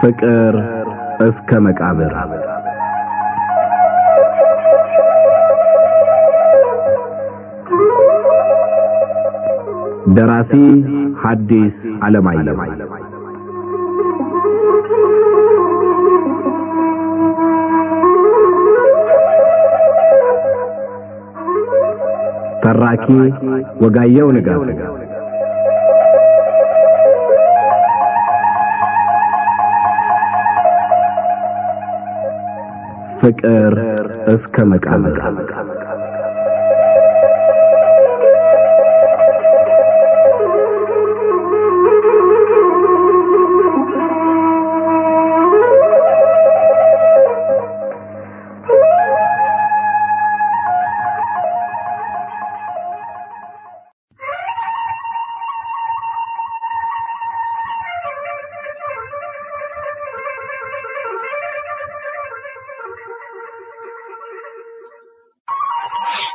ፍቅር እስከ መቃብር ደራሲ ሐዲስ ዓለማየሁ ተራኪ ወጋየሁ ንጋቱ ፍቅር እስከ መቃብር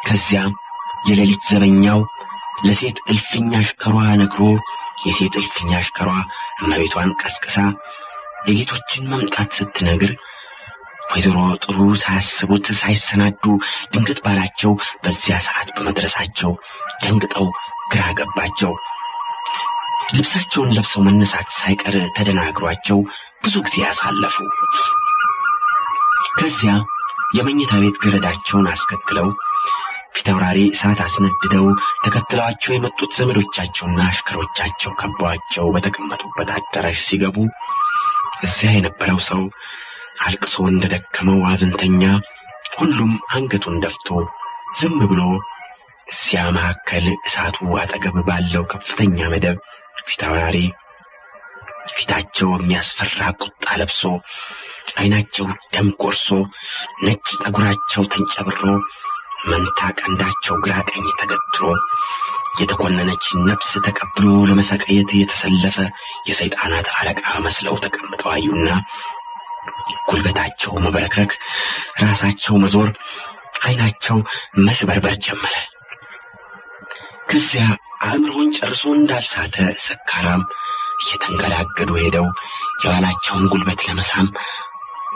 ከዚያም የሌሊት ዘበኛው ለሴት እልፍኝ አሽከሯ ነግሮ የሴት እልፍኝ አሽከሯ እመቤቷን ቀስቅሳ የጌቶችን መምጣት ስትነግር ወይዘሮ ጥሩ ሳያስቡት ሳይሰናዱ ድንገት ባላቸው በዚያ ሰዓት በመድረሳቸው ደንግጠው ግራ ገባቸው። ልብሳቸውን ለብሰው መነሳት ሳይቀር ተደናግሯቸው ብዙ ጊዜ ያሳለፉ። ከዚያ የመኝታ ቤት ገረዳቸውን አስከትለው ፊታውራሪ እሳት አስነድደው ተከትለዋቸው የመጡት ዘመዶቻቸውና አሽከሮቻቸው ከበዋቸው በተቀመጡበት አዳራሽ ሲገቡ እዚያ የነበረው ሰው አልቅሶ እንደደከመው አዘንተኛ ሁሉም አንገቱን ደፍቶ ዝም ብሎ እዚያ መካከል እሳቱ አጠገብ ባለው ከፍተኛ መደብ ፊታውራሪ ፊታቸው የሚያስፈራ ቁጣ ለብሶ አይናቸው ደም ቆርሶ ነጭ ጠጉራቸው ተንጨብሮ መንታ ቀንዳቸው ግራ ቀኝ ተገትሮ የተኮነነች ነፍስ ተቀብሎ ለመሰቀየት የተሰለፈ የሰይጣናት አለቃ መስለው ተቀምጠው አዩና ጉልበታቸው መበረከክ ራሳቸው መዞር አይናቸው መሽበርበር ጀመረ። ከዚያ አእምሮን ጨርሶ እንዳልሳተ ሰካራም እየተንገላገዱ ሄደው የባላቸውን ጉልበት ለመሳም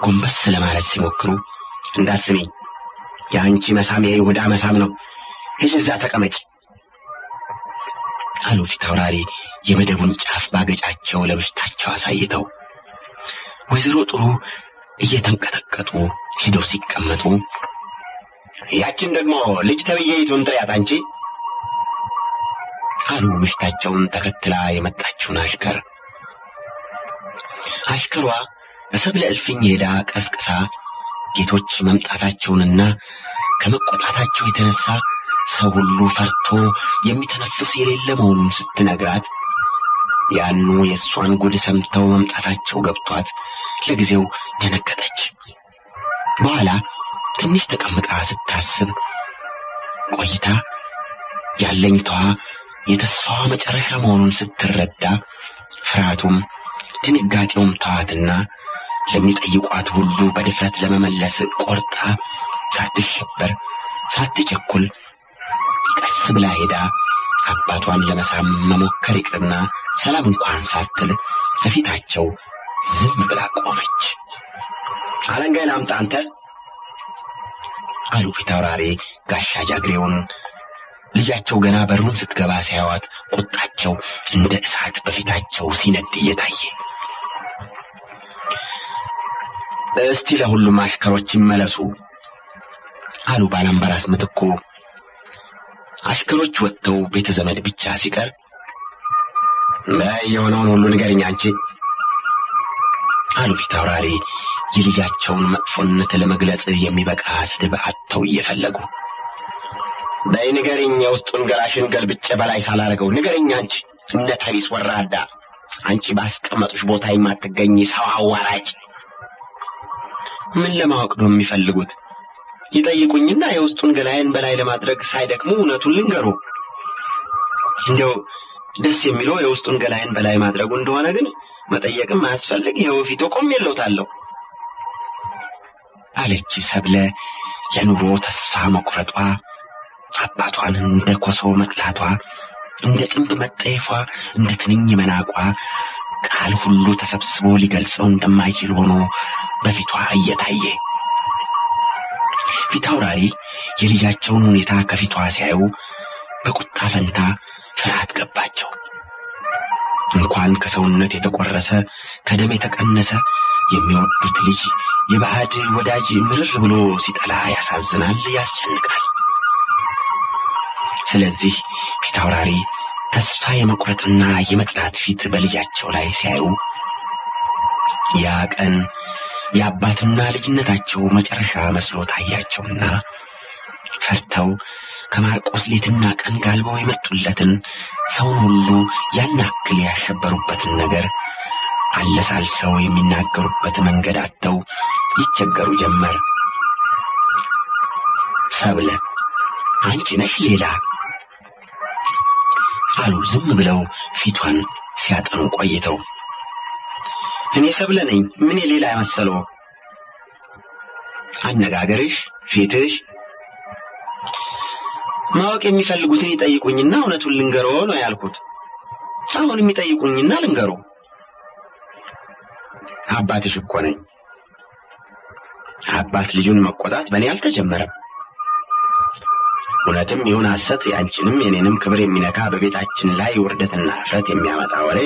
ጎንበስ ለማለት ሲሞክሩ እንዳትስሚ ያንቺ መሳም የይሁዳ መሳም ነው እዛ ተቀመጭ አሉ ፊታውራሪ የመደቡን ጫፍ ባገጫቸው ለብሽታቸው አሳይተው። ወይዘሮ ጥሩ እየተንቀጠቀጡ ሄደው ሲቀመጡ ያችን ደግሞ ልጅ ተብዬይቱን ጥሪያት አንቺ አሉ ብሽታቸውን ተከትላ የመጣችውን አሽከር። አሽከሯ በሰብለ እልፍኝ ሄዳ ቀስቅሳ ጌቶች መምጣታቸውንና ከመቆጣታቸው የተነሳ ሰው ሁሉ ፈርቶ የሚተነፍስ የሌለ መሆኑን ስትነግራት ያኑ የሷን ጉድ ሰምተው መምጣታቸው ገብቷት ለጊዜው ደነገጠች። በኋላ ትንሽ ተቀምጣ ስታስብ ቆይታ ያለኝታዋ የተስፋዋ መጨረሻ መሆኑን ስትረዳ ፍርሃቱም ድንጋጤውም ተዋትና ለሚጠይቋት ሁሉ በድፍረት ለመመለስ ቆርጣ ሳትሸበር ሳትቸኩል ቀስ ብላ ሄዳ አባቷን ለመሳም መሞከር ይቅርና ሰላም እንኳን ሳትል ከፊታቸው ዝም ብላ ቆመች። አለንጋዬን አምጣ አንተ አሉ ፊታውራሪ ጋሻ ጃግሬውን። ልጃቸው ገና በሩን ስትገባ ሲያዩት ቁጣቸው እንደ እሳት በፊታቸው ሲነድ እየታየ እስቲ ለሁሉም አሽከሮች ይመለሱ አሉ ባላምባራስ ምትኩ። አሽከሮች ወጥተው ቤተ ዘመድ ብቻ ሲቀር የሆነውን ሁሉ ንገሪኝ አንቺ አሉ ፊታውራሪ የልጃቸውን መጥፎነት ለመግለጽ የሚበቃ ስድብ አጥተው እየፈለጉ። በይ ንገሪኝ የውስጡን ገላሽን ገልብጬ በላይ ሳላረገው ንገሪኝ አንቺ እነተቢስ ወራዳ አንቺ ባስቀመጡሽ ቦታ የማትገኝ ሰው አዋራጅ። ምን ለማወቅ ነው የሚፈልጉት? ይጠይቁኝና የውስጡን ገላዬን በላይ ለማድረግ ሳይደክሙ እውነቱን ልንገሩ። እንደው ደስ የሚለው የውስጡን ገላዬን በላይ ማድረጉ እንደሆነ ግን መጠየቅም አያስፈልግ ይኸው ፊቱ ቆሜለታለሁ አለች ሰብለ ለኑሮ ተስፋ መቁረጧ አባቷን እንደ ኮሶ መጥላቷ እንደ ጥንብ መጠየፏ እንደ ትንኝ መናቋ ቃል ሁሉ ተሰብስቦ ሊገልጸው እንደማይችል ሆኖ በፊቷ እየታየ ፊታውራሪ የልጃቸውን ሁኔታ ከፊቷ ሲያዩ በቁጣ ፈንታ ፍርሃት ገባቸው። እንኳን ከሰውነት የተቆረሰ ከደም የተቀነሰ የሚወዱት ልጅ የባዕድ ወዳጅ ምርር ብሎ ሲጠላ ያሳዝናል፣ ያስጨንቃል። ስለዚህ ፊታውራሪ ተስፋ የመቁረጥና የመጥላት ፊት በልጃቸው ላይ ሲያዩ ያ ቀን የአባትና ልጅነታቸው መጨረሻ መስሎ ታያቸውና ፈርተው ከማርቆስ ሌትና ቀን ጋልበው የመጡለትን ሰውን ሁሉ ያናክል ያሸበሩበትን ነገር አለሳልሰው የሚናገሩበት መንገድ አጥተው ይቸገሩ ጀመር። ሰብለ አንቺ ነሽ ሌላ አሉ ዝም ብለው ፊቷን ሲያጠኑ ቆይተው። እኔ ሰብለ ነኝ፣ ምን ሌላ ያመሰለው? አነጋገርሽ፣ ፊትሽ ማወቅ የሚፈልጉትን ይጠይቁኝና እውነቱን ልንገሮ ነው ያልኩት። አሁን የሚጠይቁኝና ልንገሮ። አባትሽ እኮ ነኝ። አባት ልጁን መቆጣት በእኔ አልተጀመረም። እውነትም ይሁን ሐሰት ያንቺንም የኔንም ክብር የሚነካ በቤታችን ላይ ውርደትና ፍረት የሚያመጣ ወሬ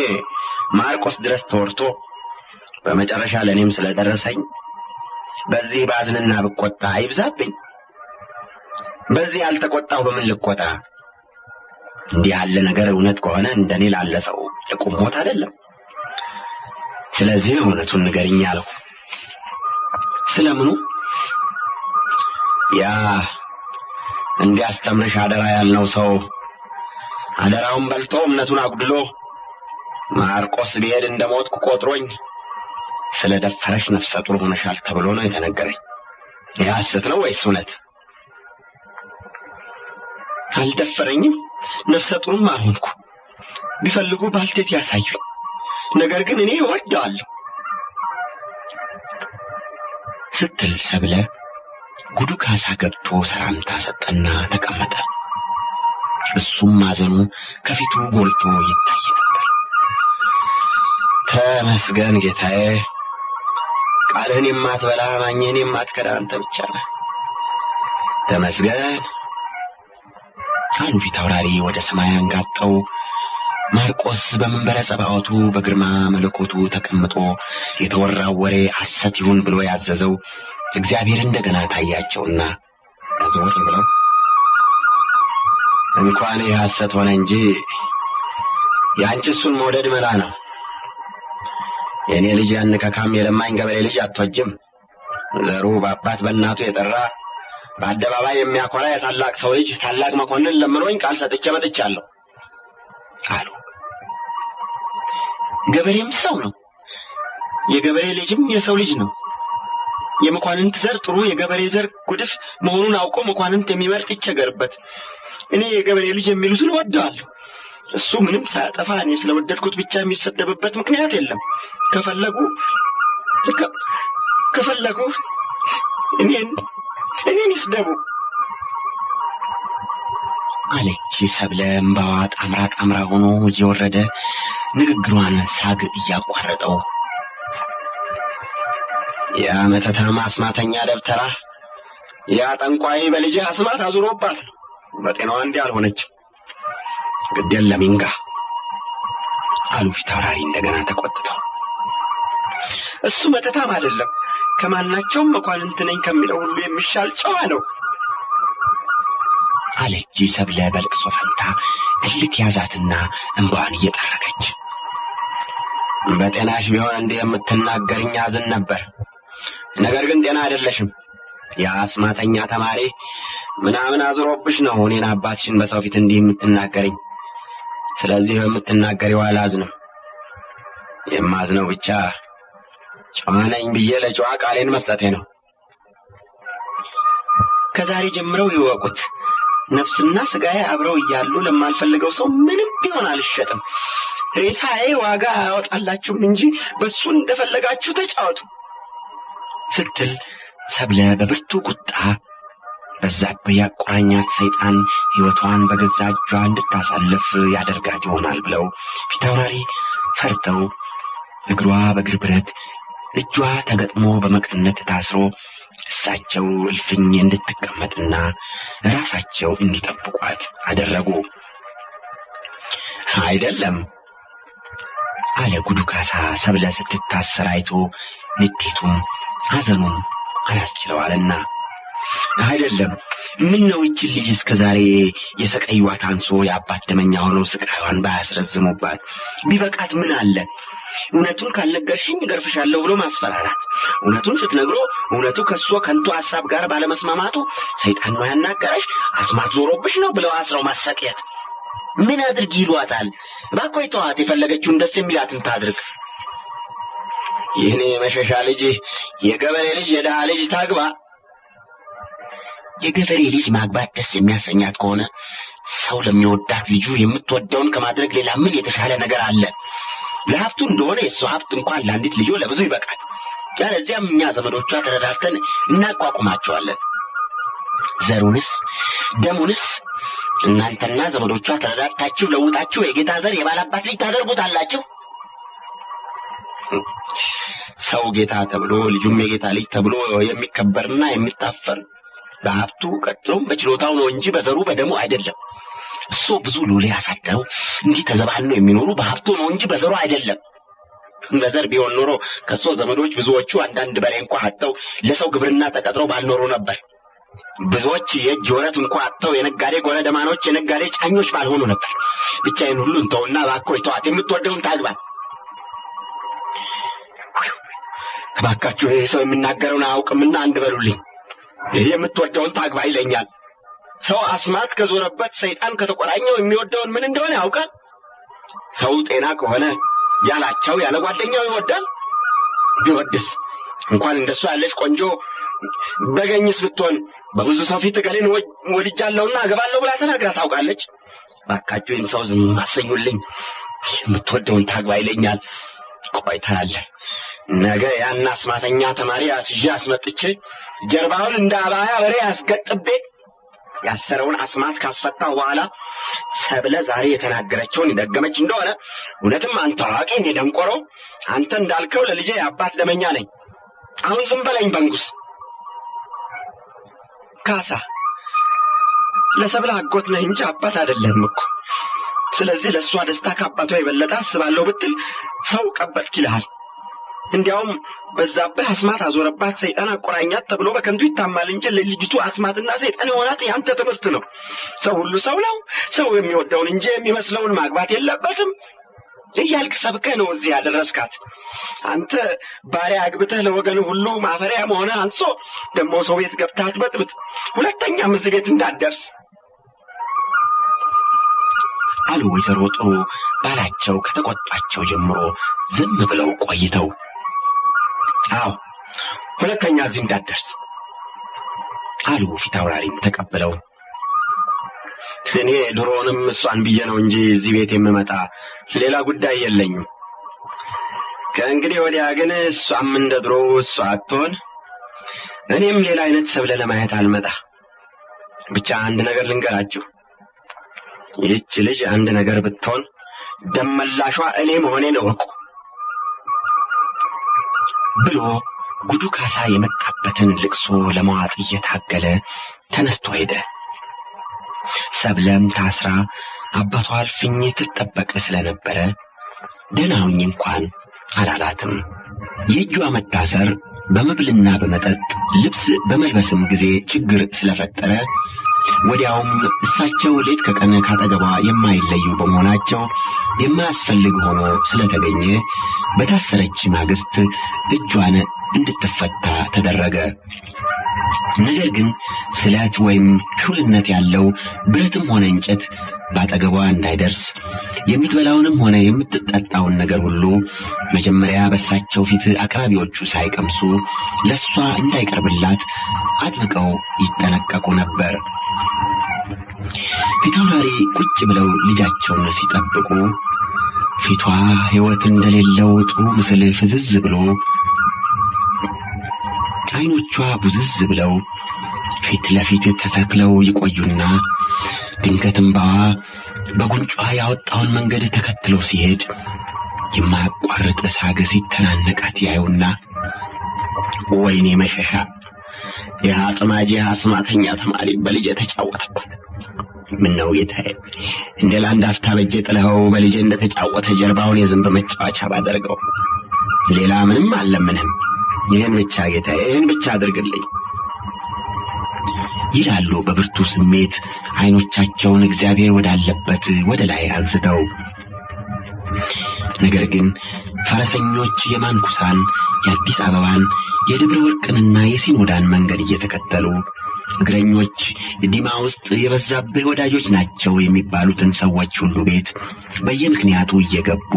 ማርቆስ ድረስ ተወርቶ በመጨረሻ ለኔም ስለደረሰኝ በዚህ ባዝንና ብቆጣ አይብዛብኝ። በዚህ አልተቆጣው በምን ልቆጣ? እንዲህ ያለ ነገር እውነት ከሆነ እንደኔ ላለ ሰው ለቁሞት አይደለም። ስለዚህ እውነቱን ንገሪኝ አለው። ስለምኑ? ያ እንዲያስተምርሽ አደራ ያልነው ሰው አደራውን በልቶ እምነቱን አጉድሎ ማርቆስ ቢሄድ እንደሞትኩ ቆጥሮኝ ስለደፈረሽ ነፍሰ ጡር ሆነሻል ተብሎ ነው የተነገረኝ። ይህ ሐሰት ነው ወይስ እውነት? አልደፈረኝም፣ ነፍሰ ጡርም አልሆንኩ። ቢፈልጉ ባልቴት ያሳዩኝ። ነገር ግን እኔ እወደዋለሁ ስትል ሰብለ ጉዱ ካሳ ገብቶ ሰላምታ ሰጠና ተቀመጠ። እሱም ማዘኑ ከፊቱ ጎልቶ ይታይ ነበር። ተመስገን ጌታዬ፣ ቃልህን የማትበላ ማኝህን የማትከዳ አንተ ብቻ ነህ። ተመስገን አሉ ፊታውራሪ ወደ ሰማይ አንጋጠው። ማርቆስ በመንበረ ጸባዖቱ በግርማ መለኮቱ ተቀምጦ የተወራው ወሬ ሐሰት ይሁን ብሎ ያዘዘው እግዚአብሔር እንደገና ታያቸውና ያዘወር ብለው እንኳን የሐሰት ሆነ እንጂ ያንቺ እሱን መውደድ መላ ነው። የኔ ልጅ ያን ከካም የለማኝ ገበሬ ልጅ አትወጅም። ዘሩ በአባት በእናቱ የጠራ በአደባባይ የሚያኮራ የታላቅ ሰው ልጅ ታላቅ መኮንን ለምኖኝ ቃል ሰጥቼ መጥቻለሁ አሉ። ገበሬም ሰው ነው፣ የገበሬ ልጅም የሰው ልጅ ነው። የመኳንንት ዘር ጥሩ የገበሬ ዘር ጉድፍ መሆኑን አውቆ መኳንንት የሚመርጥ ይቸገርበት። እኔ የገበሬ ልጅ የሚሉትን ወደዋለሁ። እሱ ምንም ሳያጠፋ እኔ ስለወደድኩት ብቻ የሚሰደብበት ምክንያት የለም። ከፈለጉ እኔን ይስደቡ አለች ሰብለ እምባዋ ጣምራ ሆኖ እየወረደ ንግግሯን ሳግ እያቋረጠው። ያ መተታማ አስማተኛ ደብተራ ያ ጠንቋይ በልጅ አስማት አዙሮባት ነው በጤናዋ እንዲህ አልሆነችም። ግድ የለም ይንጋ አሉ ፊታውራሪ እንደገና ተቆጥተው። እሱ መተታም አይደለም፣ ከማናቸውም መኳንንት ነኝ ከሚለው ሁሉ የሚሻል ጨዋ ነው አለች ሰብለ በልቅሶ ፈንታ እልክ ያዛትና እንባዋን እየጠረገች። በጤናሽ ቢሆን እንዲህ የምትናገርኝ አዝን ነበር። ነገር ግን ጤና አይደለሽም። ያ አስማተኛ ተማሪ ምናምን አዝሮብሽ ነው እኔን አባትሽን በሰው ፊት እንዲህ የምትናገርኝ። ስለዚህ በምትናገሪው አላዝንም። የማዝነው ብቻ ጨዋ ነኝ ብዬ ለጨዋ ቃሌን መስጠቴ ነው። ከዛሬ ጀምረው ይወቁት፣ ነፍስና ስጋዬ አብረው እያሉ ለማልፈልገው ሰው ምንም ቢሆን አልሸጥም። ሬሳዬ ዋጋ ያወጣላችሁም እንጂ በሱ እንደፈለጋችሁ ተጫወቱ ስትል ሰብለ በብርቱ ቁጣ በዛብህ ያቆራኛት ሰይጣን ሕይወቷን በገዛ እጇ እንድታሳልፍ ያደርጋት ይሆናል ብለው ፊታውራሪ ፈርተው እግሯ በእግር ብረት እጇ ተገጥሞ በመቀነት ታስሮ እሳቸው እልፍኝ እንድትቀመጥና ራሳቸው እንዲጠብቋት አደረጉ። አይደለም አለ ጉዱ ካሳ ሰብለ ስትታሰር አይቶ ንዴቱም ሐዘኑም አላስችለዋልና። አይደለም ምን ነው እቺ ልጅ እስከዛሬ የሰቀይዋት አንሶ የአባት ደመኛ ሆኖ ስቃዩን ባያስረዝሙባት ቢበቃት ምን አለ? እውነቱን ካልነገርሽኝ ገርፍሻለሁ ብሎ ማስፈራራት፣ እውነቱን ስትነግሮ እውነቱ ከሷ ከንቱ ሐሳብ ጋር ባለመስማማቱ ሰይጣን ነው ያናገረሽ አስማት ዞሮብሽ ነው ብለው አስረው ማሰቂያት ምን አድርጊ ይሏታል? ባቆይ ተዋት የፈለገችውን ደስ የሚላትን ታድርግ። ይህኔ መሸሻ ልጅ የገበሬ ልጅ የደሃ ልጅ ታግባ። የገበሬ ልጅ ማግባት ደስ የሚያሰኛት ከሆነ ሰው ለሚወዳት ልጁ የምትወደውን ከማድረግ ሌላ ምን የተሻለ ነገር አለ? ለሀብቱ እንደሆነ የሱ ሀብት እንኳን ለአንዲት ልጅ ለብዙ ይበቃል። ያለዚያም እኛ ዘመዶቿ ተረዳድተን እናቋቁማቸዋለን። ዘሩንስ ደሙንስ እናንተና ዘመዶቿ ተረዳድታችሁ ለውጣችሁ የጌታ ዘር የባላባት ልጅ ታደርጉታላችሁ። ሰው ጌታ ተብሎ ልጁም የጌታ ልጅ ተብሎ የሚከበርና የሚታፈር በሀብቱ ቀጥሎም በችሎታው ነው እንጂ በዘሩ በደሙ አይደለም። እሱ ብዙ ሎሌ ያሳደው እንዲህ ተዘባልነው የሚኖሩ በሀብቱ ነው እንጂ በዘሩ አይደለም። በዘር ቢሆን ኖሮ ከሱ ዘመዶች ብዙዎቹ አንዳንድ በሬ እንኳን አጥተው ለሰው ግብርና ተቀጥረው ባልኖሩ ነበር። ብዙዎች የእጅ ወረት እንኳን አጥተው የነጋዴ ጎረደማኖች የነጋዴ ጫኞች ባልሆኑ ነበር። ብቻዬን ሁሉ እንተውና ባኮይ ተዋት የምትወደውን ታግባ። ባካችሁ ይሄ ሰው የሚናገረውን አያውቅምና አንድ በሉልኝ። የምትወደውን ታግባ ይለኛል። ሰው አስማት ከዞረበት ሰይጣን ከተቆራኘው የሚወደውን ምን እንደሆነ ያውቃል። ሰው ጤና ከሆነ ያላቸው ያለ ጓደኛው ይወዳል። ቢወድስ እንኳን እንደሱ ያለች ቆንጆ በገኝስ ብትሆን በብዙ ሰው ፊት ገሌን ወድጃለሁና አገባለሁ ብላ ተናግራ ታውቃለች። ባካችሁ ይህን ሰው ዝም አሰኙልኝ። የምትወደውን ታግባ ይለኛል። ቆይታ አለ ነገ ያን አስማተኛ ተማሪ አስይዤ አስመጥቼ ጀርባውን እንደ አባያ በሬ አስገጥቤ ያሰረውን አስማት ካስፈታው በኋላ ሰብለ ዛሬ የተናገረችውን ይደገመች እንደሆነ እውነትም አንተ አዋቂ እኔ ደንቆሮ አንተ እንዳልከው ለልጄ የአባት ደመኛ ነኝ። አሁን ዝም በለኝ በንጉስ። ካሳ ለሰብለ አጎት ነህ እንጂ አባት አይደለህም እኮ። ስለዚህ ለሷ ደስታ ከአባቷ የበለጠ አስባለሁ ብትል ሰው ቀበጥክ ይልሃል። እንዲያውም በዛብህ አስማት አዞረባት ሰይጣን አቆራኛት ተብሎ በከንቱ ይታማል እንጂ ለልጅቱ አስማትና ሰይጣን የሆናት ያንተ ትምህርት ነው። ሰው ሁሉ ሰው ነው። ሰው የሚወደውን እንጂ የሚመስለውን ማግባት የለበትም እያልክ ሰብከህ ነው እዚህ ያደረስካት። አንተ ባሪያ አግብተህ ለወገን ሁሉ ማፈሪያ መሆንህ አንሶ ደግሞ ሰው ቤት ገብተህ አትበጥብጥ። ሁለተኛም እዚህ ቤት እንዳትደርስ አሉ ወይዘሮ ጥሩ ባላቸው ከተቆጣቸው ጀምሮ ዝም ብለው ቆይተው። አዎ ሁለተኛ እዚህ እንዳትደርስ አሉ ፊታውራሪም ተቀበለው። እኔ ድሮንም እሷን ብዬ ነው እንጂ እዚህ ቤት የምመጣ ሌላ ጉዳይ የለኝም። ከእንግዲህ ወዲያ ግን እሷም እንደ ድሮ እሷ አትሆን እኔም ሌላ አይነት ሰብለ ለማየት አልመጣ። ብቻ አንድ ነገር ልንገራችሁ። ይህች ልጅ አንድ ነገር ብትሆን ደመላሿ እኔ መሆኔን እወቁ ብሎ ጉዱ ካሳ የመጣበትን ልቅሶ ለማዋጥ እየታገለ ተነስቶ ሄደ። ሰብለም ታስራ አባቷ አልፍኝ ትጠበቅ ስለነበረ ደናውኝ እንኳን አላላትም። የእጇ መታሰር በመብልና በመጠጥ ልብስ በመልበስም ጊዜ ችግር ስለፈጠረ ወዲያውም እሳቸው ሌት ከቀን ካጠገቧ የማይለዩ በመሆናቸው የማያስፈልግ ሆኖ ስለተገኘ በታሰረች ማግስት እጇን እንድትፈታ ተደረገ። ነገር ግን ስለት ወይም ሹልነት ያለው ብረትም ሆነ እንጨት ባጠገቧ እንዳይደርስ የምትበላውንም ሆነ የምትጠጣውን ነገር ሁሉ መጀመሪያ በሳቸው ፊት አቅራቢዎቹ ሳይቀምሱ ለሷ እንዳይቀርብላት አጥብቀው ይጠነቀቁ ነበር። ፊታውራሪ ቁጭ ብለው ልጃቸውን ሲጠብቁ ፊቷ ሕይወት እንደሌለው ጥሩ ምስል ፍዝዝ ብሎ አይኖቿ ቡዝዝ ብለው ፊት ለፊት ተተክለው ይቆዩና ድንገት እንባዋ በጉንጯ ያወጣውን መንገድ ተከትሎ ሲሄድ የማያቋርጥ ሳግ ሲተናነቃት ያዩና ወይኔ መሸሻ የአጥማጄ አስማተኛ ተማሪ በልጅ ተጫወተባት። ምን ነው ጌታዬ እንደ ላንድ አፍታ በእጄ ጥለው በልጅ እንደተጫወተ ጀርባውን የዝንብ መጫወቻ ባደርገው ሌላ ምንም አልለምንም። ይህን ብቻ ጌታዬ ይህን ብቻ አድርግልኝ ይላሉ በብርቱ ስሜት አይኖቻቸውን እግዚአብሔር ወዳለበት ወደ ላይ አንስተው። ነገር ግን ፈረሰኞች የማንኩሳን የአዲስ አበባን የደብረ ወርቅንና የሲኖዳን መንገድ እየተከተሉ እግረኞች ዲማ ውስጥ የበዛብህ ወዳጆች ናቸው የሚባሉትን ሰዎች ሁሉ ቤት በየምክንያቱ እየገቡ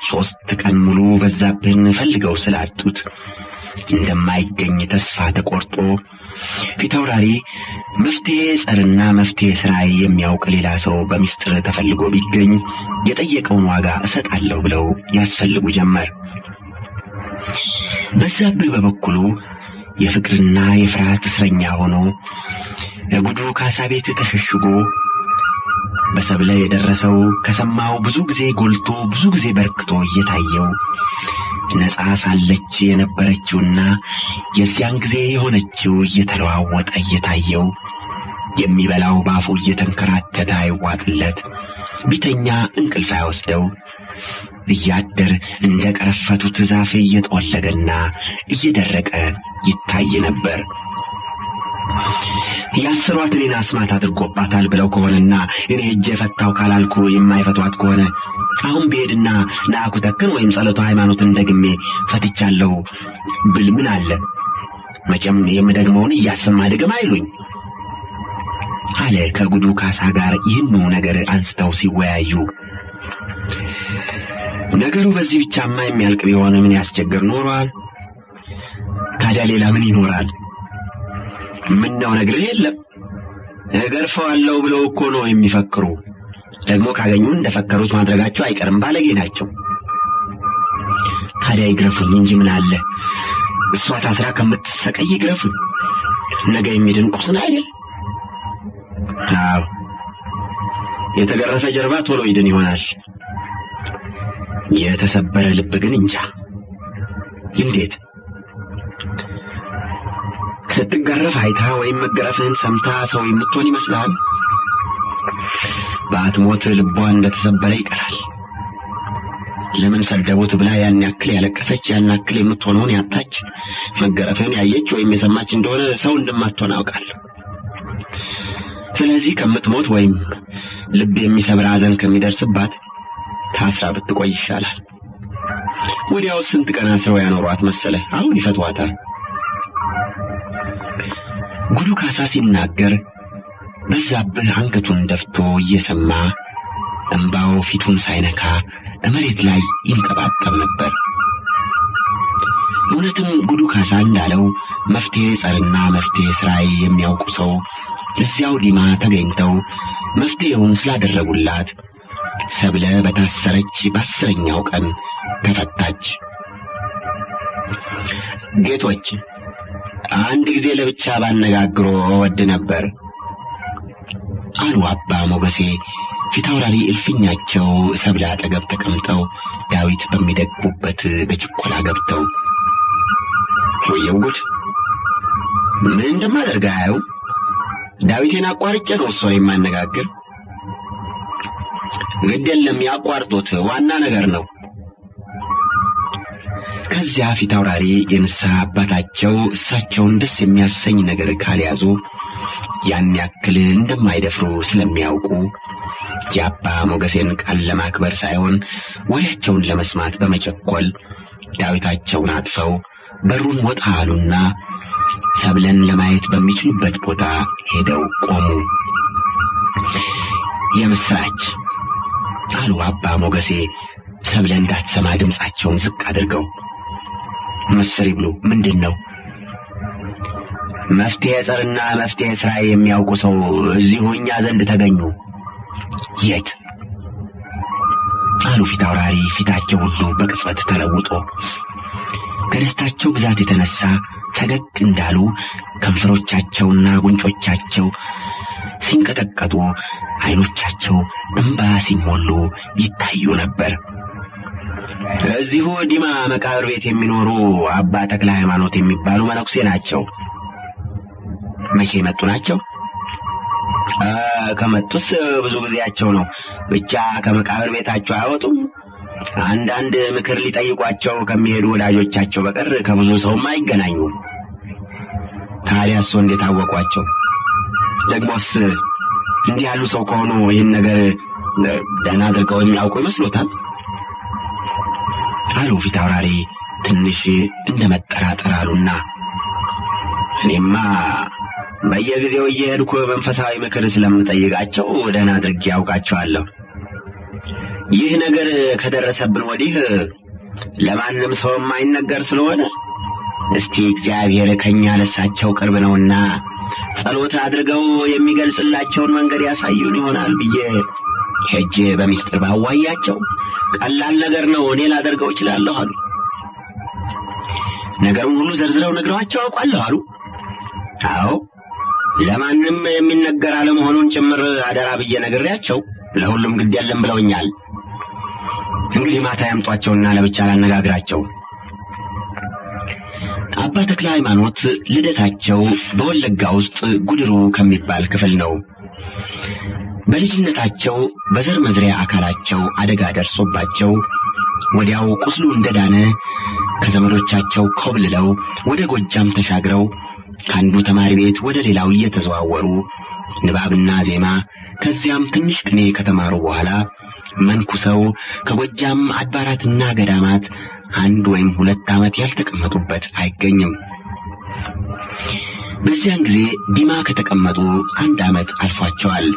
3 ቀን ሙሉ በዛብህን ፈልገው ስላጡት እንደማይገኝ ተስፋ ተቆርጦ ፊታውራሪ መፍትሄ ጸርና መፍትሄ ስራይ የሚያውቅ ሌላ ሰው በሚስጥር ተፈልጎ ቢገኝ የጠየቀውን ዋጋ እሰጣለሁ ብለው ያስፈልጉ ጀመር። በዛብህ በበኩሉ የፍቅርና የፍርሃት እስረኛ ሆኖ ጉዱ ካሳ ቤት ተሸሽጎ በሰብለ የደረሰው ከሰማው ብዙ ጊዜ ጎልቶ ብዙ ጊዜ በርክቶ እየታየው ነፃ ሳለች የነበረችውና የዚያን ጊዜ የሆነችው እየተለዋወጠ እየታየው የሚበላው ባፉ እየተንከራተተ አይዋጥለት ቢተኛ እንቅልፍ አይወስደው እያደር እንደ ቀረፈቱት ዛፍ እየጠወለገና እየደረቀ ይታይ ነበር። ያስሯት እኔን አስማት አድርጎባታል ብለው ከሆነና እኔ እጄ ፈታው ካላልኩ የማይፈቷት ከሆነ አሁን ብሄድና ናኩ ተከን ወይም ጸሎተ ሃይማኖትን ደግሜ ፈትቻለሁ ብል ምን አለ? መቼም የምደግመውን እያሰማ ድግም አይሉኝ አለ ከጉዱ ካሳ ጋር ይህኑ ነገር አንስተው ሲወያዩ። ነገሩ በዚህ ብቻማ የሚያልቅ ቢሆን ምን ያስቸግር ኖሯል? ታዲያ ሌላ ምን ይኖራል? ምን ነው ነገር የለም እገርፈዋለሁ ብለው እኮ ነው የሚፈክሩ። ደግሞ ካገኙ እንደፈከሩት ማድረጋቸው አይቀርም፣ ባለጌ ናቸው። ታዲያ ይግረፉኝ እንጂ ምን አለ? እሷ ታስራ ከምትሰቀይ ይግረፉኝ፣ ነገ የሚድን ቁስና አይደል? አዎ የተገረፈ ጀርባ ቶሎ ይድን ይሆናል። የተሰበረ ልብ ግን እንጃ። እንዴት? ስትገረፍ አይታ ወይም መገረፍን ሰምታ ሰው የምትሆን ይመስላል? በአትሞት ልቧ እንደተሰበረ ይቀራል። ለምን ሰደቡት ብላ ያን ያክል ያለቀሰች ያን ያክል የምትሆነውን ያጣች መገረፍን ያየች ወይም የሰማች እንደሆነ ሰው እንደማትሆን አውቃለሁ። ስለዚህ ከምትሞት ወይም ልብ የሚሰብር ሐዘን ከሚደርስባት ታስራ ብትቆይ ይሻላል። ወዲያው ስንት ቀን አስረው ያኖሯት መሰለ? አሁን ይፈቷታል። ጉዱ ካሳ ሲናገር በዛብህ አንገቱን ደፍቶ እየሰማ እንባው ፊቱን ሳይነካ መሬት ላይ ይንቀባጠብ ነበር። እውነትም ጉዱ ካሳ እንዳለው መፍትሄ ጸርና መፍትሄ ስራይ የሚያውቁ ሰው እዚያው ዲማ ተገኝተው መፍትሄውን ስላደረጉላት ሰብለ በታሰረች በ10ኛው ቀን ተፈታች። ጌቶች አንድ ጊዜ ለብቻ ባነጋግሮ ወድ ነበር አሉ አባ ሞገሴ ፊታውራሪ እልፍኛቸው ሰብለ አጠገብ ተቀምጠው ዳዊት በሚደግፉበት በችኮላ ገብተው። ወየው ጉድ! ምን እንደማደርጋው ዳዊቴን አቋርጬ ነው እሷ የማነጋግር። ግድ የለም ያቋርጡት፣ ዋና ነገር ነው። ከዚያ ፊታውራሪ የንስሐ አባታቸው እሳቸውን ደስ የሚያሰኝ ነገር ካልያዙ ያን ያክል እንደማይደፍሩ ስለሚያውቁ የአባ ሞገሴን ቃል ለማክበር ሳይሆን ወሬያቸውን ለመስማት በመቸኮል ዳዊታቸውን አጥፈው በሩን ወጣ አሉና ሰብለን ለማየት በሚችሉበት ቦታ ሄደው ቆሙ። የምስራች አሉ አባ ሞገሴ ሰብለ እንዳትሰማ ድምጻቸውን ዝቅ አድርገው። መስሪ ብሎ ምንድነው? መፍትሄ ጸርና መፍትሄ ስራይ የሚያውቁ ሰው እዚሁ እኛ ዘንድ ተገኙ። የት? አሉ ፊታውራሪ ፊታቸው ሁሉ በቅጽበት ተለውጦ ከደስታቸው ብዛት የተነሳ ፈገግ እንዳሉ ከንፈሮቻቸውና ጉንጮቻቸው ሲንቀጠቀጡ አይኖቻቸው እንባ ሲሞሉ ይታዩ ነበር። እዚሁ ዲማ መቃብር ቤት የሚኖሩ አባ ተክለ ሃይማኖት የሚባሉ መነኩሴ ናቸው። መቼ መጡ ናቸው? ከመጡስ ብዙ ጊዜያቸው ነው። ብቻ ከመቃብር ቤታቸው አይወጡም። አንዳንድ ምክር ሊጠይቋቸው ከሚሄዱ ወዳጆቻቸው በቀር ከብዙ ሰውም አይገናኙ። ታዲያስ እንዴት አወቋቸው? ደግሞስ እንዲህ ያሉ ሰው ከሆኑ ይህን ነገር ደህና አድርገው የሚያውቁ ይመስሎታል? አሉ ፊታውራሪ ትንሽ እንደመጠራጠር አሉና፣ እኔማ በየጊዜው እየሄድኩ መንፈሳዊ ምክር ስለምጠይቃቸው ደህና አድርጌ ያውቃቸዋለሁ። ይህ ነገር ከደረሰብን ወዲህ ለማንም ሰው የማይነገር ስለሆነ እስቲ እግዚአብሔር ከኛ ለሳቸው ቅርብ ነውና ጸሎት አድርገው የሚገልጽላቸውን መንገድ ያሳዩን ይሆናል ብዬ ሄጄ በሚስጥር ባዋያቸው ቀላል ነገር ነው፣ እኔ ላደርገው እችላለሁ አሉ። ነገሩን ሁሉ ዘርዝረው ነግረዋቸው አውቃለሁ አሉ። አዎ ለማንም የሚነገር አለመሆኑን ጭምር አደራ ብዬ ነግሬያቸው ለሁሉም ግድ የለም ብለውኛል። እንግዲህ ማታ ያምጧቸውና ለብቻ ላነጋግራቸው። አባ ተክለ ሃይማኖት ልደታቸው በወለጋ ውስጥ ጉድሩ ከሚባል ክፍል ነው። በልጅነታቸው በዘር መዝሪያ አካላቸው አደጋ ደርሶባቸው ወዲያው ቁስሉ እንደዳነ ከዘመዶቻቸው ኮብልለው ወደ ጎጃም ተሻግረው ከአንዱ ተማሪ ቤት ወደ ሌላው እየተዘዋወሩ ንባብና ዜማ ከዚያም ትንሽ ቅኔ ከተማሩ በኋላ መንኩሰው ከጎጃም አድባራትና ገዳማት 1 ወይም 2 ዓመት ያልተቀመጡበት አይገኝም። በዚያን ጊዜ ዲማ ከተቀመጡ 1 ዓመት አልፏቸዋል።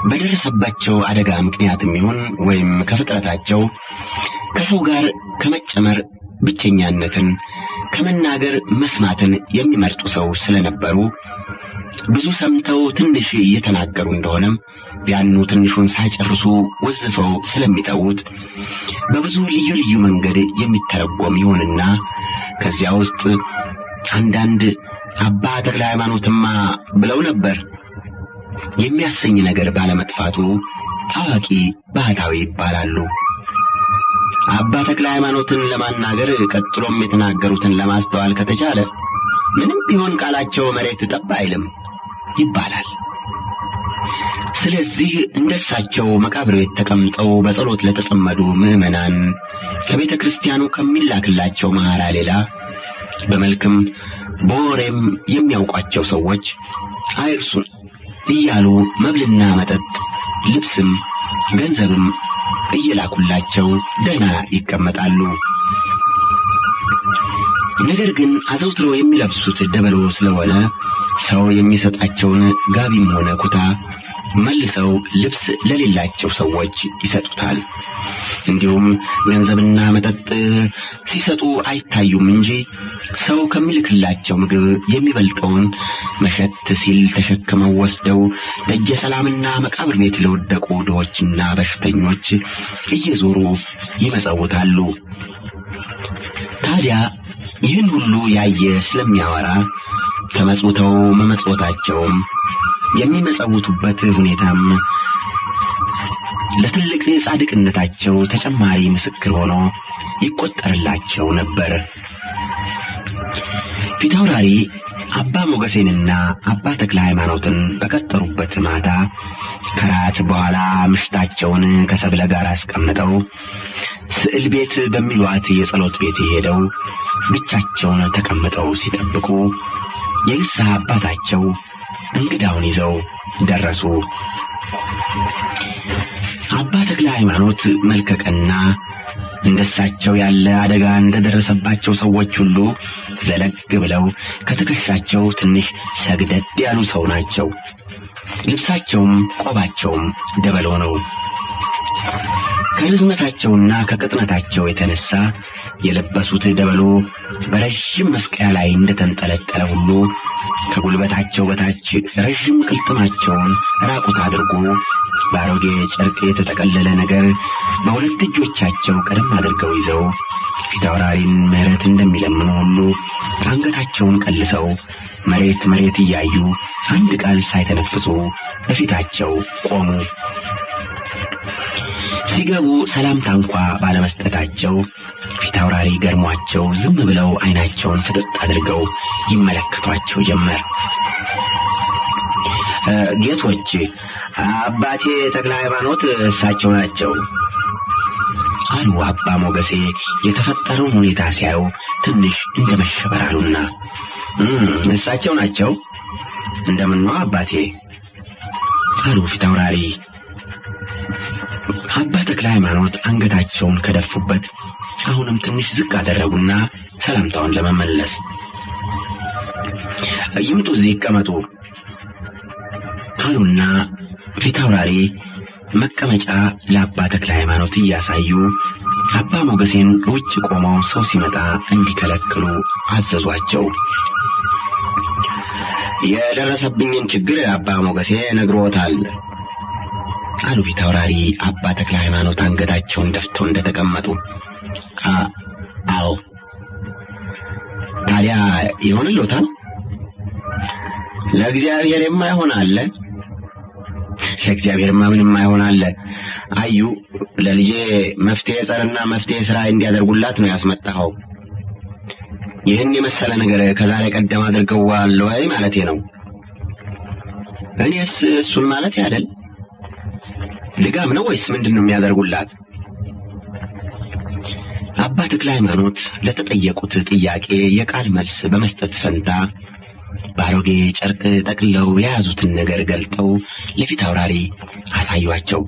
በደረሰባቸው አደጋ ምክንያትም ይሁን ወይም ከፍጥረታቸው ከሰው ጋር ከመጨመር ብቸኛነትን ከመናገር መስማትን የሚመርጡ ሰው ስለነበሩ ብዙ ሰምተው ትንሽ እየተናገሩ እንደሆነም ያንኑ ትንሹን ሳይጨርሱ ወዝፈው ስለሚጠውት በብዙ ልዩ ልዩ መንገድ የሚተረጎም ይሆንና ከዚያ ውስጥ አንዳንድ አባ ተክለ ሃይማኖትማ ብለው ነበር የሚያሰኝ ነገር ባለመጥፋቱ ታዋቂ ባህታዊ ይባላሉ። አባ ተክለ ሃይማኖትን ለማናገር ቀጥሎም የተናገሩትን ለማስተዋል ከተቻለ ምንም ቢሆን ቃላቸው መሬት ጠብ አይልም ይባላል። ስለዚህ እንደሳቸው መቃብር ቤት ተቀምጠው በጸሎት ለተጠመዱ ምዕመናን ከቤተ ክርስቲያኑ ከሚላክላቸው መሐራ ሌላ በመልክም በወሬም የሚያውቋቸው ሰዎች አይርሱን እያሉ መብልና መጠጥ ልብስም ገንዘብም እየላኩላቸው ደህና ይቀመጣሉ። ነገር ግን አዘውትሮ የሚለብሱት ደበሎ ስለሆነ ሰው የሚሰጣቸውን ጋቢም ሆነ ኩታ መልሰው ልብስ ለሌላቸው ሰዎች ይሰጡታል። እንዲሁም ገንዘብና መጠጥ ሲሰጡ አይታዩም እንጂ ሰው ከሚልክላቸው ምግብ የሚበልጠውን መሸት ሲል ተሸክመው ወስደው ደጀ ሰላምና መቃብር ቤት ለወደቁ ድሆችና በሽተኞች እየዞሩ ይመጸውታሉ። ታዲያ ይህን ሁሉ ያየ ስለሚያወራ ተመጽውተው መመጽወታቸውም የሚመጸውቱበት ሁኔታም ለትልቅ ጻድቅነታቸው ተጨማሪ ምስክር ሆኖ ይቆጠርላቸው ነበር። ፊታውራሪ አባ ሞገሴንና አባ ተክለ ሃይማኖትን በቀጠሩበት ማታ ከራት በኋላ ምሽታቸውን ከሰብለ ጋር አስቀምጠው ስዕል ቤት በሚሏት የጸሎት ቤት ሄደው ብቻቸውን ተቀምጠው ሲጠብቁ የንስሐ አባታቸው እንግዳውን ይዘው ደረሱ። አባ ተክለ ሃይማኖት መልከቀና እንደሳቸው ያለ አደጋ እንደደረሰባቸው ሰዎች ሁሉ ዘለግ ብለው ከትከሻቸው ትንሽ ሰግደድ ያሉ ሰው ናቸው። ልብሳቸውም ቆባቸውም ደበሎ ነው። ከርዝመታቸውና ከቅጥነታቸው የተነሳ የለበሱት ደበሎ በረጅም መስቀያ ላይ እንደተንጠለጠለ ሁሉ ከጉልበታቸው በታች ረጅም ቅልጥማቸውን ራቁት አድርጎ ባሮጌ ጨርቅ የተጠቀለለ ነገር በሁለት እጆቻቸው ቀደም አድርገው ይዘው ፊታውራሪን ምሕረት እንደሚለምኑ ሁሉ አንገታቸውን ቀልሰው መሬት መሬት እያዩ አንድ ቃል ሳይተነፍሱ በፊታቸው ቆሙ። ሲገቡ ሰላምታ እንኳ ባለመስጠታቸው ፊታውራሪ ገርሟቸው ዝም ብለው አይናቸውን ፍጥጥ አድርገው ይመለከቷቸው ጀመር። ጌቶች፣ አባቴ ተክለ ሃይማኖት እሳቸው ናቸው አሉ አባ ሞገሴ። የተፈጠረውን ሁኔታ ሲያዩ ትንሽ እንደመሸበር አሉና እሳቸው ናቸው? እንደምን ነው አባቴ አሉ ፊታውራሪ። አባ ተክለ ሃይማኖት አንገታቸውን ከደፉበት አሁንም ትንሽ ዝቅ አደረጉና ሰላምታውን ለመመለስ ይምጡ እዚህ ይቀመጡ አሉና ፊታውራሪ መቀመጫ ለአባ ተክለ ሃይማኖት እያሳዩ አባ ሞገሴን ውጭ ቆመው ሰው ሲመጣ እንዲከለክሉ አዘዟቸው። የደረሰብኝን ችግር አባ ሞገሴ ነግሮታል አሉ ፊታውራሪ አባ ተክለ ሃይማኖት አንገታቸውን ደፍተው እንደተቀመጡ። አዎ። ታዲያ ይሆንልዎታል? ለእግዚአብሔር የማይሆን አለ? ለእግዚአብሔርማ ምንም አይሆን አለ። አዩ ለልጄ መፍትሄ ጸርና መፍትሄ ስራ እንዲያደርጉላት ነው ያስመጣኸው። ይህን የመሰለ ነገር ከዛሬ ቀደም አድርገዋል ወይ ማለቴ ነው። እኔስ እሱን ማለት አይደል? ልጋም ነው ወይስ ምንድነው የሚያደርጉላት? አባ ተክለ ሃይማኖት ለተጠየቁት ጥያቄ የቃል መልስ በመስጠት ፈንታ ባሮጌ ጨርቅ ጠቅልለው የያዙትን ነገር ገልጠው ለፊታውራሪ አሳዩአቸው።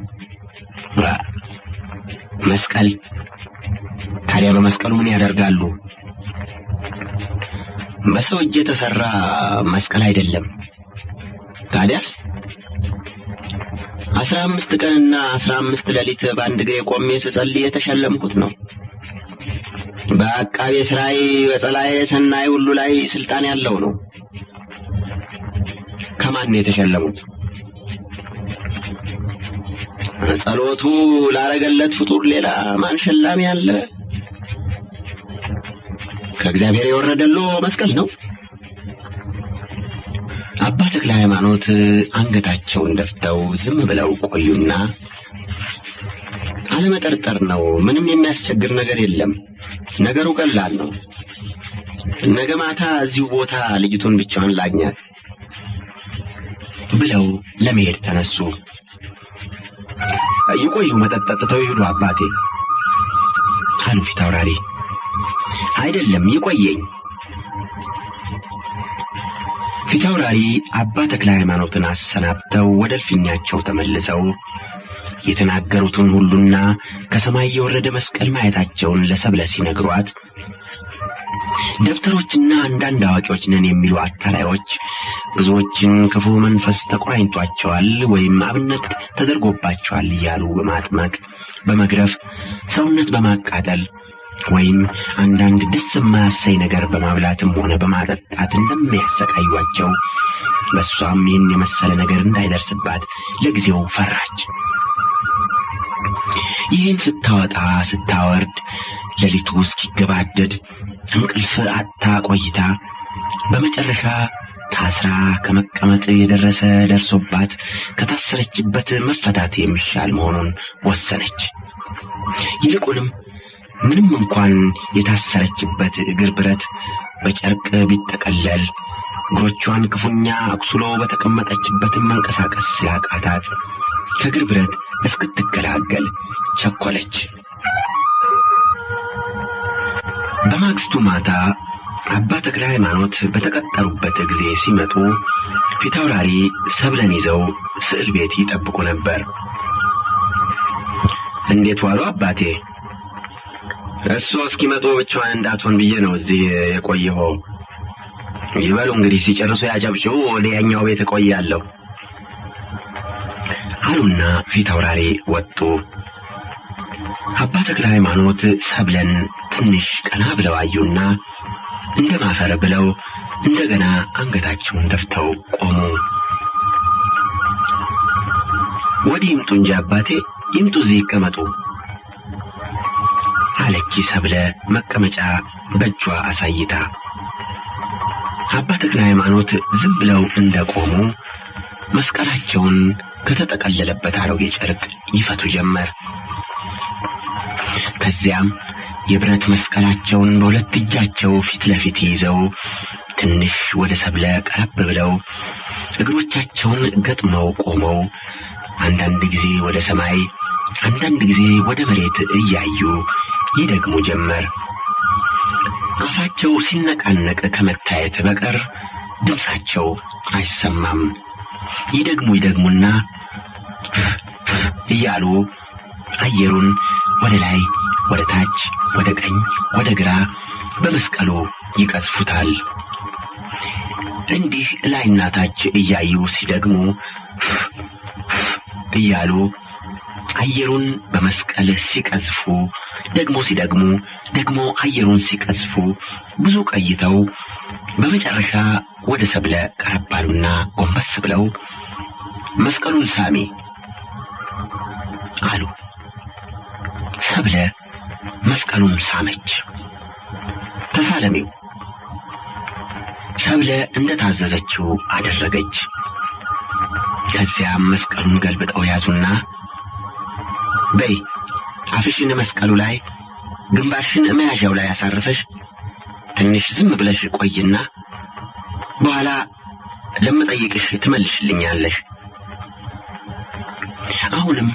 መስቀል። ታዲያ በመስቀሉ ምን ያደርጋሉ? በሰው እጅ የተሰራ መስቀል አይደለም። ታዲያስ? 15 ቀንና 15 ሌሊት በአንድ ግሬ ቆሜ ስጸልይ የተሸለምኩት ነው። በአቃቤ ሥራይ በጸላዬ ሰናይ ሁሉ ላይ ስልጣን ያለው ነው። ከማን ነው የተሸለሙት? ጸሎቱ ላረገለት ፍጡር ሌላ ማን ሸላሚ አለ? ከእግዚአብሔር የወረደሎ መስቀል ነው። አባ ተክለ ሃይማኖት አንገታቸውን ደፍተው ዝም ብለው ቆዩና አለመጠርጠር ነው፣ ምንም የሚያስቸግር ነገር የለም፣ ነገሩ ቀላል ነው። ነገ ማታ እዚሁ ቦታ ልጅቱን ብቻዋን ላግኛት ብለው ለመሄድ ተነሱ። ይቆዩ፣ መጠጥ ጠጥተው ይሄዱ አባቴ አሉ ፊታውራሪ። አይደለም ይቆየኝ። ፊታውራሪ አባ ተክለ ሃይማኖትን አሰናብተው ወደ እልፍኛቸው ተመልሰው የተናገሩትን ሁሉና ከሰማይ የወረደ መስቀል ማየታቸውን ለሰብለ ሲነግሯት ደብተሮችና አንዳንድ አዋቂዎች ነን የሚሉ አታላዮች ብዙዎችን ክፉ መንፈስ ተቆራኝቷቸዋል ወይም አብነት ተደርጎባቸዋል እያሉ በማጥመቅ በመግረፍ ሰውነት በማቃጠል ወይም አንዳንድ ደስ የማያሰኝ ነገር በማብላትም ሆነ በማጠጣት እንደሚያሰቃዩአቸው በሷም ይህን የመሰለ ነገር እንዳይደርስባት ለጊዜው ፈራች። ይህን ስታወጣ ስታወርድ ሌሊቱ እስኪገባደድ እንቅልፍ አጣ ቆይታ በመጨረሻ ታስራ ከመቀመጥ የደረሰ ደርሶባት ከታሰረችበት መፈታት የሚሻል መሆኑን ወሰነች። ይልቁንም ምንም እንኳን የታሰረችበት እግር ብረት በጨርቅ ቢጠቀለል እግሮቿን ክፉኛ አቁስሎ በተቀመጠችበት መንቀሳቀስ ስላቃታት ከእግር ብረት እስክትገላገል ቸኮለች። በማግስቱ ማታ አባ ተክለ ሃይማኖት በተቀጠሩበት ጊዜ ሲመጡ ፊታውራሪ ሰብለን ይዘው ስዕል ቤት ይጠብቁ ነበር። እንዴት ዋሉ አባቴ? እሱ እስኪመጡ ብቻዋን እንዳትሆን ብዬ ነው እዚህ የቆየው። ይበሉ እንግዲህ ሲጨርሱ ያጨብጭቡ፣ ወደ ያኛው ቤት እቆያለሁ አሉና ፊታውራሪ ወጡ። አባ ተክለ ሃይማኖት ሰብለን ትንሽ ቀና ብለው አዩና እንደማፈር ብለው እንደገና አንገታቸውን ደፍተው ቆሙ። ወዲህ ይምጡ እንጂ አባቴ፣ ይምጡ እዚህ ይቀመጡ አለች ሰብለ መቀመጫ በእጇ አሳይታ። አባ ተክለ ሃይማኖት ዝም ብለው እንደቆሙ መስቀላቸውን ከተጠቀለለበት አሮጌ ጨርቅ ይፈቱ ጀመር። ከዚያም የብረት መስቀላቸውን በሁለት እጃቸው ፊት ለፊት ይዘው ትንሽ ወደ ሰብለ ቀረብ ብለው እግሮቻቸውን ገጥመው ቆመው አንዳንድ ጊዜ ወደ ሰማይ አንዳንድ ጊዜ ወደ መሬት እያዩ ይደግሙ ጀመር። አፋቸው ሲነቃነቅ ከመታየት በቀር ድምፃቸው አይሰማም። ይደግሙና እያሉ አየሩን ወደ ላይ ወደ ታች ወደ ቀኝ ወደ ግራ በመስቀሉ ይቀዝፉታል። እንዲህ ላይና ታች እያዩ ሲደግሙ እያሉ አየሩን በመስቀል ሲቀዝፉ ደግሞ ሲደግሙ ደግሞ አየሩን ሲቀዝፉ ብዙ ቆይተው በመጨረሻ ወደ ሰብለ ቀረባሉና ጎንበስ ብለው መስቀሉን ሳሚ አሉ። ሰብለ መስቀሉን ሳመች። ተሳለሚው። ሰብለ እንደታዘዘችው አደረገች። ከዚያም መስቀሉን ገልብጠው ያዙና በይ አፍሽን መስቀሉ ላይ ግንባርሽን መያዣው ላይ አሳርፈሽ ትንሽ ዝም ብለሽ ቆይና በኋላ ለምጠይቅሽ ትመልሽልኛለሽ። አሁንም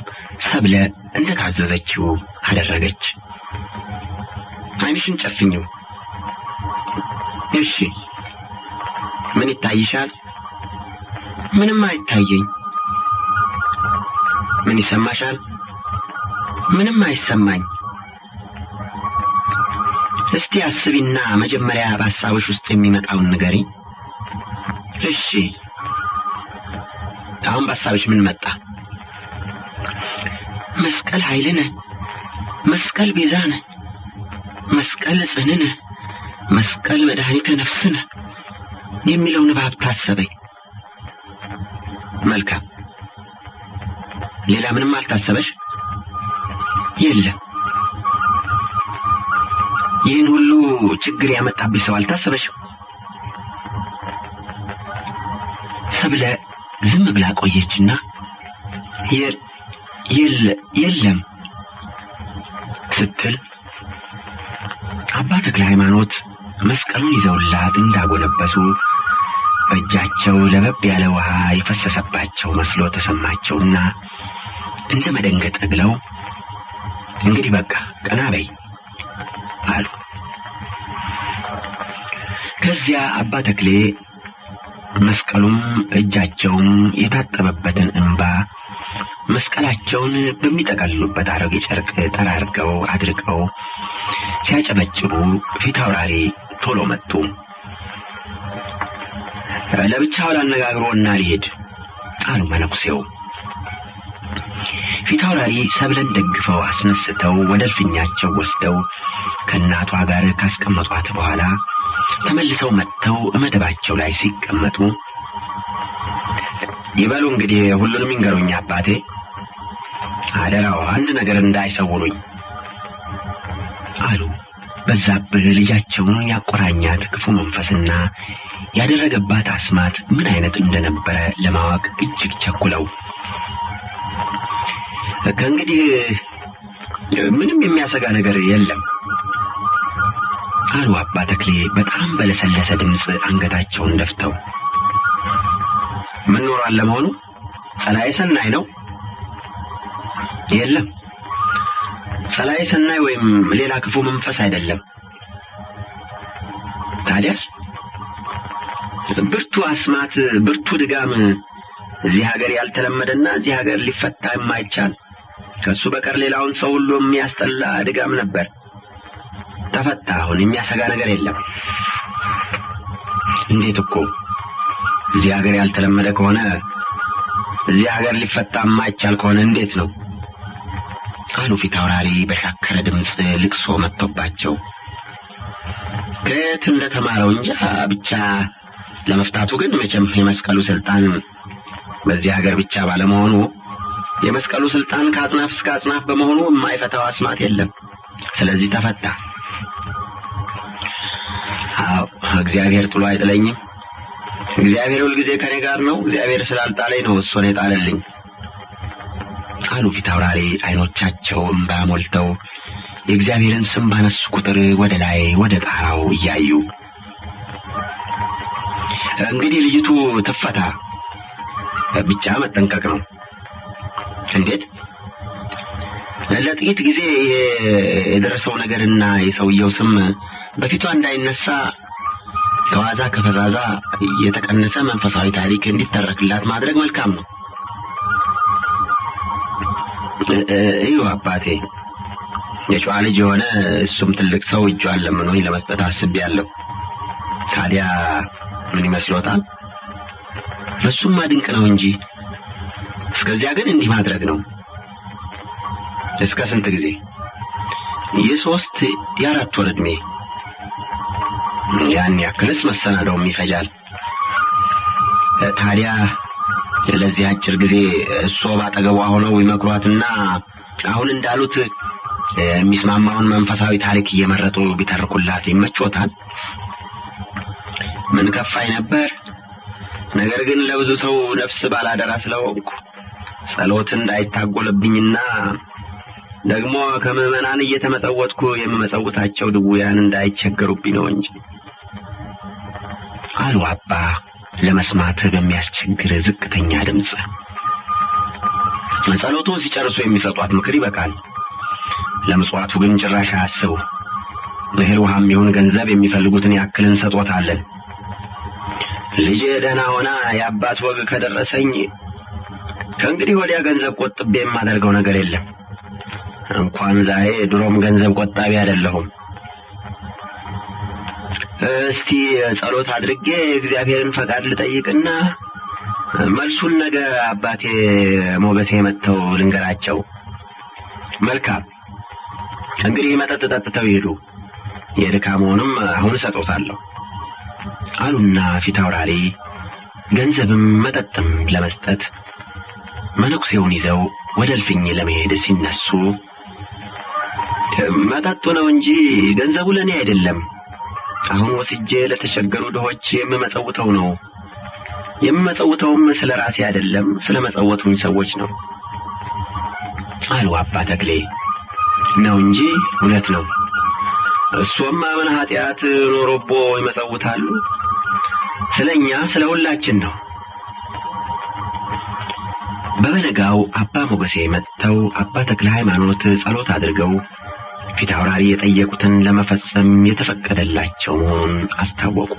ሰብለ እንደታዘዘችው አደረገች። ዓይንሽን ጨፍኚው። እሺ ምን ይታይሻል? ምንም አይታየኝ። ምን ይሰማሻል? ምንም አይሰማኝ። እስቲ አስቢና መጀመሪያ በሐሳብሽ ውስጥ የሚመጣውን ንገሪኝ። እሺ አሁን በሐሳብሽ ምን መጣ? መስቀል ኃይልነ፣ መስቀል ቤዛነ፣ መስቀል ጽንነ፣ መስቀል መድኃኒተ ነፍስነ የሚለው ንባብ ታሰበኝ። መልካም። ሌላ ምንም አልታሰበሽ? የለም። ይህን ሁሉ ችግር ያመጣብኝ ሰው አልታሰበሽም? ሰብለ ዝም ብላ ቆየችና የለም ስትል አባ ተክለ ሃይማኖት መስቀሉን ይዘውላት እንዳጎነበሱ በእጃቸው ለበብ ያለ ውሃ የፈሰሰባቸው መስሎ ተሰማቸውና እንደ መደንገጥ ብለው እንግዲህ በቃ ቀና በይ አሉ። ከዚያ አባ ተክሌ መስቀሉም እጃቸውም የታጠበበትን እንባ መስቀላቸውን በሚጠቀልሉበት አሮጌ ጨርቅ ጠራርገው አድርቀው ሲያጨበጭቡ ፊት አውራሪ ቶሎ መጡ። ለብቻው ላነጋግሮና ሊሄድ አሉ መነኩሴው። ፊት አውራሪ ሰብለን ደግፈው አስነስተው ወደ እልፍኛቸው ወስደው ከእናቷ ጋር ካስቀመጧት በኋላ ተመልሰው መጥተው መደባቸው ላይ ሲቀመጡ ይበሉ እንግዲህ ሁሉንም ይንገሩኝ አባቴ፣ አደራው አንድ ነገር እንዳይሰውሩኝ አሉ። በዛብህ ልጃቸውን ያቆራኛት ክፉ መንፈስና ያደረገባት አስማት ምን አይነት እንደነበረ ለማወቅ እጅግ ቸኩለው ከእንግዲህ ምንም የሚያሰጋ ነገር የለም አሉ አባ ተክሌ በጣም በለሰለሰ ድምፅ አንገታቸውን ደፍተው። ምን ኖሯል ለመሆኑ? ጸላኤ ሰናይ ነው? የለም፣ ጸላኤ ሰናይ ወይም ሌላ ክፉ መንፈስ አይደለም። ታዲያስ? ብርቱ አስማት፣ ብርቱ ድጋም እዚህ ሀገር ያልተለመደና እዚህ ሀገር ሊፈታ የማይቻል ከሱ በቀር ሌላውን ሰው ሁሉ የሚያስጠላ ድጋም ነበር። ተፈታ። አሁን የሚያሰጋ ነገር የለም። እንዴት እኮ እዚህ ሀገር ያልተለመደ ከሆነ እዚህ ሀገር ሊፈታ የማይቻል ከሆነ እንዴት ነው አሉ ፊት አውራሪ በሻከረ ድምፅ ልቅሶ መጥቶባቸው። ከየት እንደተማረው እንጃ ብቻ ለመፍታቱ ግን መቼም የመስቀሉ ስልጣን በዚህ ሀገር ብቻ ባለመሆኑ የመስቀሉ ስልጣን ከአጽናፍ እስከ አጽናፍ በመሆኑ የማይፈታው አስማት የለም። ስለዚህ ተፈታ። አዎ እግዚአብሔር ጥሎ አይጥለኝም። እግዚአብሔር ሁልጊዜ ከኔ ጋር ነው። እግዚአብሔር ስላልጣለኝ ነው እሱ እኔን የጣለልኝ አሉ ፊት አውራሪ አይኖቻቸው እንባ ሞልተው የእግዚአብሔርን ስም ባነሱ ቁጥር ወደ ላይ ወደ ጣራው እያዩ እንግዲህ ልጅቱ ትፈታ ብቻ መጠንቀቅ ነው። እንዴት? ለጥቂት ጊዜ የደረሰው ነገርና የሰውየው ስም በፊቷ እንዳይነሳ ከዋዛ ከፈዛዛ የተቀነሰ መንፈሳዊ ታሪክ እንዲተረክላት ማድረግ መልካም ነው። እዩ አባቴ የጨዋ ልጅ የሆነ እሱም ትልቅ ሰው እጇን ለምኖኝ ለመስጠት አስቤያለሁ። ታዲያ ምን ይመስሎታል? እሱማ ድንቅ ነው እንጂ እስከዚያ ግን እንዲህ ማድረግ ነው። እስከ ስንት ጊዜ? የ3 የ4 ወር ዕድሜ። ያን ያክልስ መሰናዶም ይፈጃል። ታዲያ ለዚህ አጭር ጊዜ እሱ ባጠገቧ ሆነው ይመክሯትና አሁን እንዳሉት የሚስማማውን መንፈሳዊ ታሪክ እየመረጡ ቢተርኩላት ይመቾታል? ምን ከፋይ ነበር። ነገር ግን ለብዙ ሰው ነፍስ ባላደራ ስለሆንኩ ጸሎት እንዳይታጎልብኝና ደግሞ ከመመናን እየተመጸወትኩ የምመጸውታቸው ድውያን እንዳይቸገሩብኝ ነው እንጂ አሉ አባ ለመስማት በሚያስቸግር ዝቅተኛ ድምጽ። ጸሎቱ ሲጨርሱ የሚሰጧት ምክር ይበቃል። ለምጽዋቱ ግን ጭራሽ አያስቡ። እህል ውሃም ይሁን ገንዘብ የሚፈልጉትን ያክል እንሰጦታለን። ልጄ ደህና ሆና የአባት ወግ ከደረሰኝ ከእንግዲህ ወዲያ ገንዘብ ቆጥቤ የማደርገው ነገር የለም። እንኳን ዛሬ ድሮም ገንዘብ ቆጣቢ አይደለሁም። እስቲ ጸሎት አድርጌ እግዚአብሔርን ፈቃድ ልጠይቅና መልሱን ነገ አባቴ ሞገሴ መጥተው ልንገራቸው። መልካም፣ እንግዲህ መጠጥ ጠጥተው ይሄዱ። የድካሙንም አሁን ሰጦታለሁ አሉና ፊት አውራሪ ገንዘብም መጠጥም ለመስጠት መነኩሴውን ይዘው ወደ እልፍኝ ለመሄድ ሲነሱ መጠጡ ነው እንጂ ገንዘቡ ለኔ አይደለም። አሁን ወስጄ ለተቸገሩ ድሆች የምመጸውተው ነው። የምመጸውተውም ስለ ራሴ አይደለም፣ ስለ መጸወቱኝ ሰዎች ነው አሉ አባ ተክሌ። ነው እንጂ እውነት ነው። እሱም ምን ኃጢአት ኖሮቦ ይመጸውታሉ? ስለኛ ስለ ሁላችን ነው። በበነጋው አባ ሞገሴ መጥተው አባ ተክለ ሃይማኖት ጸሎት አድርገው ፊት አውራሪ የጠየቁትን ለመፈጸም የተፈቀደላቸው መሆኑን አስታወቁ።